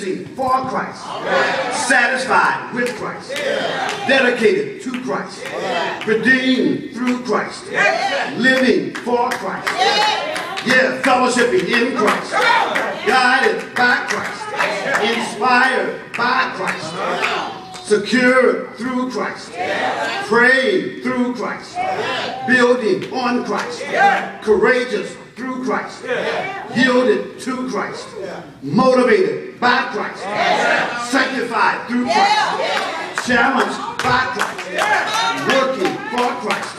witnessing for Christ, satisfied with Christ, dedicated to Christ, redeemed through Christ, living for Christ, fellowshipping in Christ, guided by Christ, inspired by Christ, secured through Christ, praying through Christ, building on Christ, courageous through Christ, yielded to Christ, motivated by Christ, sanctified through Christ, challenged by Christ, working for Christ,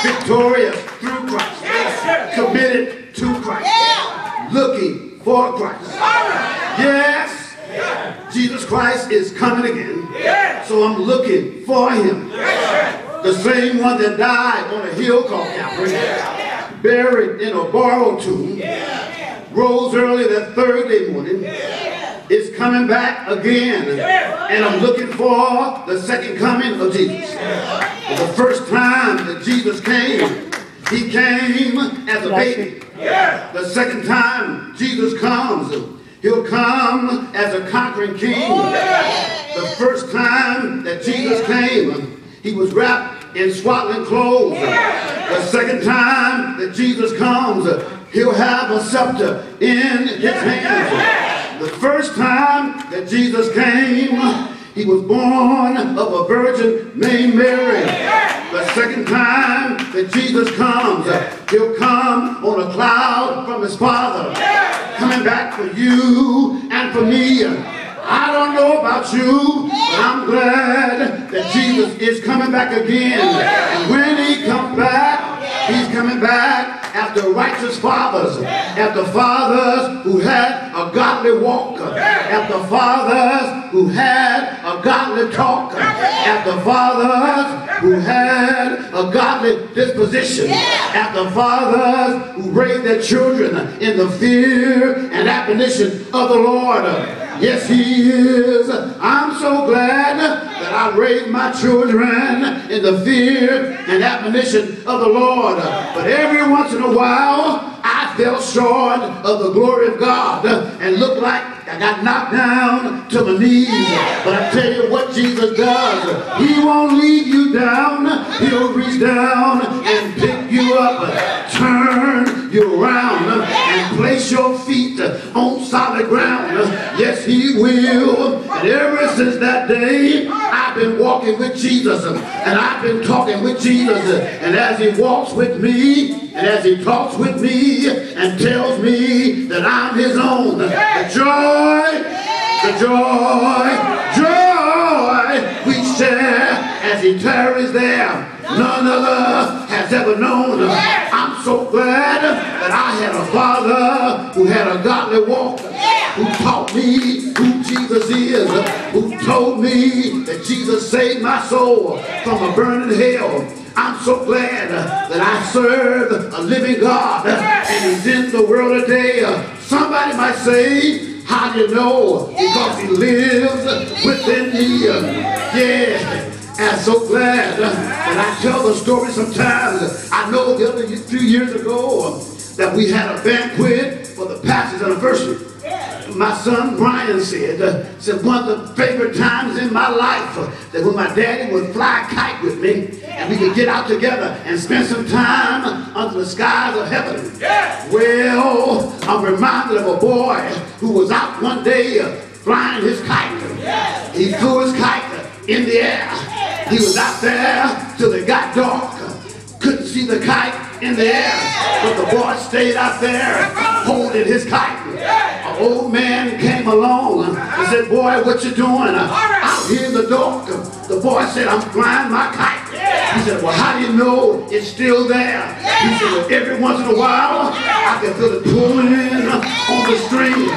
victorious through Christ, committed to Christ, looking for Christ. Yes, Jesus Christ is coming again, so I'm looking for him. The same one that died on a hill called Calvary, buried in a borrowed tomb, rose early that Thursday morning, is coming back again. And I'm looking for the second coming of Jesus. The first time that Jesus came, he came as a baby. The second time Jesus comes, he'll come as a conquering king. The first time that Jesus came, he was wrapped in swaddling clothes. The second time that Jesus comes, he'll have a scepter in his hands. The first time that Jesus came, he was born of a virgin named Mary. The second time that Jesus comes, he'll come on a cloud from his Father, coming back for you and for me. I don't know about you, but I'm glad that Jesus is coming back again. And when he comes back, he's coming back after righteous fathers, after fathers who had a godly walk, after fathers who had a godly talk, after fathers who had a godly disposition, after fathers who raised their children in the fear and admonition of the Lord. Yes, he is. I'm so glad that I raised my children in the fear and admonition of the Lord. But every once in a while, I fell short of the glory of God and looked like I got knocked down to my knees. But I tell you what Jesus does. He won't leave you down. He'll reach down and pick you up, turn you around, and place your feet on solid ground. Yes, he will. And ever since that day, I've been walking with Jesus, and I've been talking with Jesus. And as he walks with me, and as he talks with me and tells me that I'm his own, the joy we share as he tarries there, none other has ever known. I'm so glad that I had a father who had a godly walk, who taught me who Jesus is, who told me that Jesus saved my soul from a burning hell. I'm so glad that I serve a living God, and he's in the world today. Somebody might say, how do you know? Because he lives within me. I'm so glad that I tell the story sometimes. I know the other few years ago that we had a banquet for the pastor's anniversary. My son Brian said one of the favorite times in my life that when my daddy would fly a kite with me and we could get out together and spend some time under the skies of heaven. Well, I'm reminded of a boy who was out one day flying his kite. He flew his kite in the air. He was out there till it got dark. Couldn't see the kite in the air, but the boy stayed out there holding his kite. An old man came along and said, boy, what you doing? Out here in the dark. The boy said, I'm flying my kite. He said, well, how do you know it's still there? He said, well, every once in a while, I can feel it pulling on the string.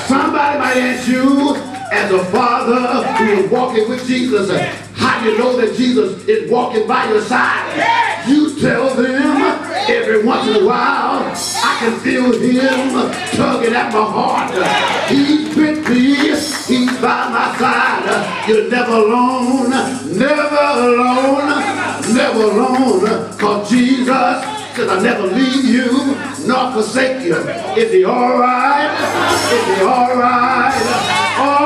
Somebody might ask you, as a father who is walking with Jesus, how do you know that Jesus is walking by your side? You tell them every once in a while, I can feel him tugging at my heart. He's with me, he's by my side. You're never alone, never alone, never alone. Cause Jesus said, I'll never leave you nor forsake you. Is he all right? Is he all right?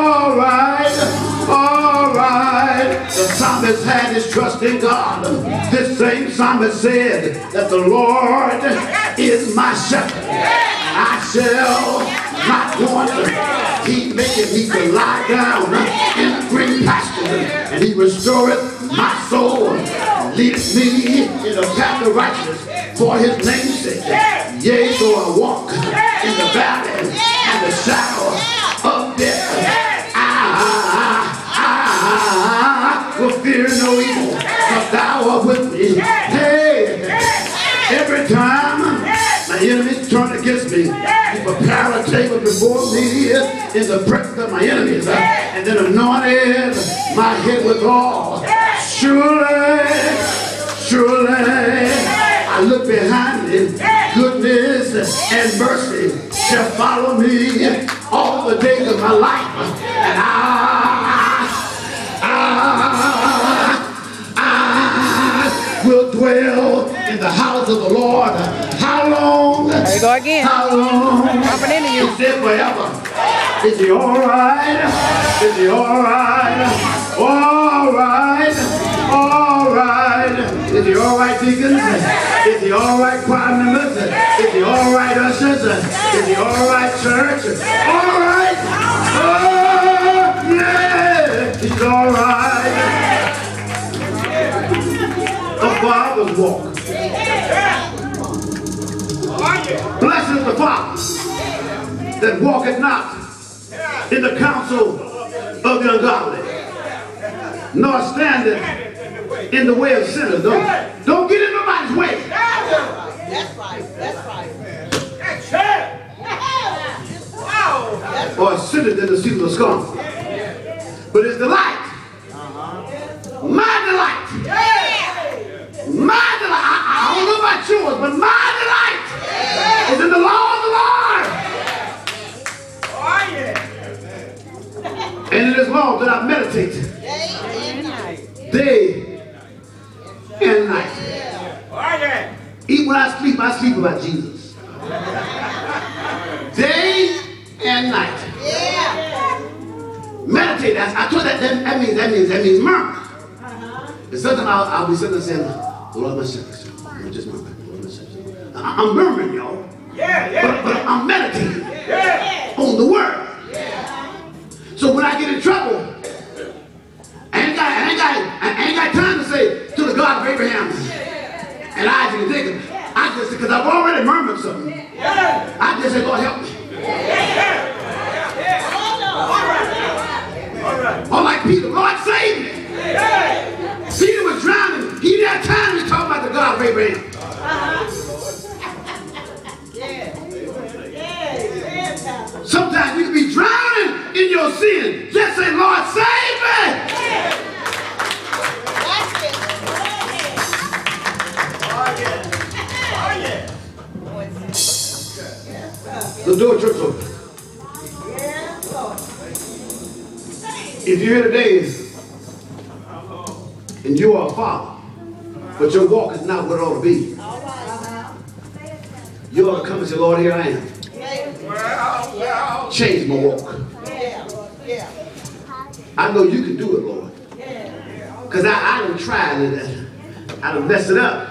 psalmist had his trust in God. This same psalmist said that the Lord is my shepherd. I shall not want. He maketh me to lie down in green pastures, and he restoreth my soul. Leadeth me in the path of righteousness for his name's sake. Yea, though I walk in the valley and the shadow of death, I will fear no evil, for thou art with me. Hey, every time my enemies turn against me, he prepared a table before me in the presence of my enemies, and then anointed my head with oil. Surely, surely, I look behind me, goodness and mercy shall follow me all the days of my life, and I will dwell in the house of the Lord. How long? There you go again. How long? Jumping into you. He said forever. Is he all right? Is he all right? All right. All right. Is he all right, deacons? Is he all right, choir members? Is he all right, ushers? Is he all right, church? All right. Oh, yeah. He's all right. A father's walk. Blessed is the father that walketh not in the counsel of the ungodly, nor standeth in the way of sinners. Don't get in nobody's way. That's right. That's right. Or sitteth in the seat of the scornful. But his delight, my delight, my delight, I don't know about yours, but my delight is in the law of the Lord. And in his law that I meditate day and night. Even when I sleep about Jesus. Day and night. Meditate. I told that means murmur. And sometimes I'll be sitting there saying, Lord, my shepherd. Just murmur. I'm murmuring, y'all. But I'm meditating on the word. So when I get in trouble, I ain't got time to say to the God of Abraham and Isaac and Jacob. I just, because I've already murmured something, I just say, Lord, help me. Or like Peter, Lord, save me. Peter was drowning. He didn't have time to talk about the God of Abraham. Sometimes you can be drowning in your sin. Just say, Lord, save me. The door trips open. If you're here today and you are a father, but your walk is not what it ought to be, you ought to come and say, Lord, here I am. Change my walk. I know you can do it, Lord. Because I done tried it. I done messed it up.